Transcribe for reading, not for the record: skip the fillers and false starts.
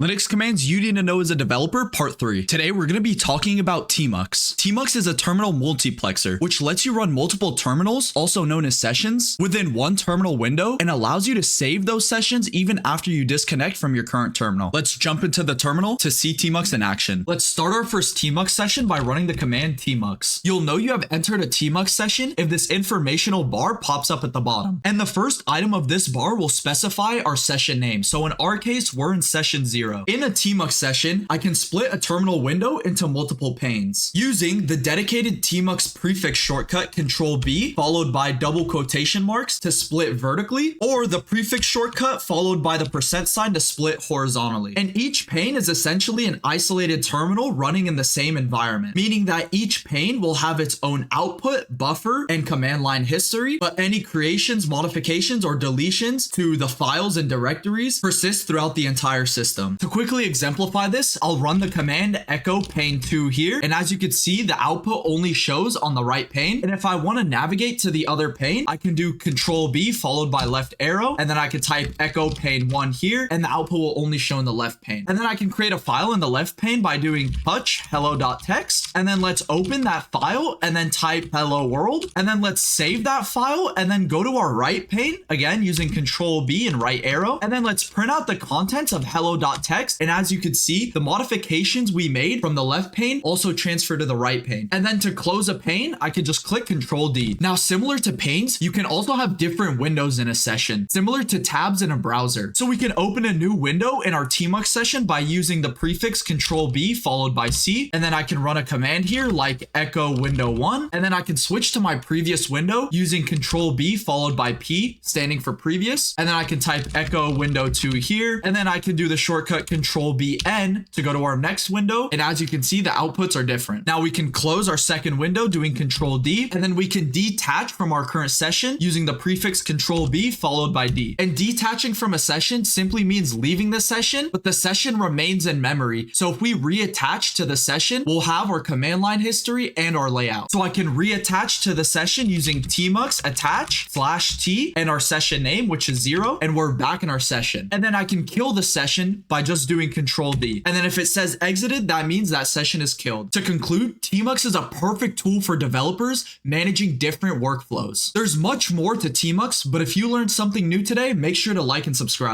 Linux commands you need to know as a developer, part 3. Today we're going to be talking about tmux. Tmux is a terminal multiplexer, which lets you run multiple terminals, also known as sessions, within one terminal window and allows you to save those sessions even after you disconnect from your current terminal. Let's jump into the terminal to see tmux in action. Let's start our first tmux session by running the command tmux. You'll know you have entered a tmux session if this informational bar pops up at the bottom. And the first item of this bar will specify our session name. So in our case, we're in session 0. In a tmux session, I can split a terminal window into multiple panes using the dedicated tmux prefix shortcut Control-B followed by double quotation marks to split vertically, or the prefix shortcut followed by the % sign to split horizontally. And each pane is essentially an isolated terminal running in the same environment, meaning that each pane will have its own output, buffer, and command line history, but any creations, modifications, or deletions to the files and directories persist throughout the entire system. To quickly exemplify this, I'll run the command echo pane 2 here, and as you can see, the output only shows on the right pane. And if I want to navigate to the other pane, I can do Control-B followed by left arrow, and then I can type echo pane 1 here, and the output will only show in the left pane. And then I can create a file in the left pane by doing touch hello.txt, and then let's open that file and then type hello world, and then let's save that file and then go to our right pane, again using Control-B and right arrow, and then let's print out the contents of hello.txt. And as you can see, the modifications we made from the left pane also transfer to the right pane. And then to close a pane, I can just click Control-D. Now, similar to panes, you can also have different windows in a session, similar to tabs in a browser. So we can open a new window in our tmux session by using the prefix Control-B followed by C. And then I can run a command here like echo window 1. And then I can switch to my previous window using Control-B followed by P, standing for previous. And then I can type echo window 2 here. And then I can do the shortcut Control-B-N to go to our next window. And as you can see, the outputs are different. Now we can close our second window doing Control-D, and then we can detach from our current session using the prefix Control-B followed by D. And detaching from a session simply means leaving the session, but the session remains in memory. So if we reattach to the session, we'll have our command line history and our layout. So I can reattach to the session using tmux attach /t and our session name, which is 0, and we're back in our session. And then I can kill the session by just doing Control-D. And then if it says exited, that means that session is killed. To conclude, tmux is a perfect tool for developers managing different workflows. There's much more to tmux, but if you learned something new today, make sure to like and subscribe.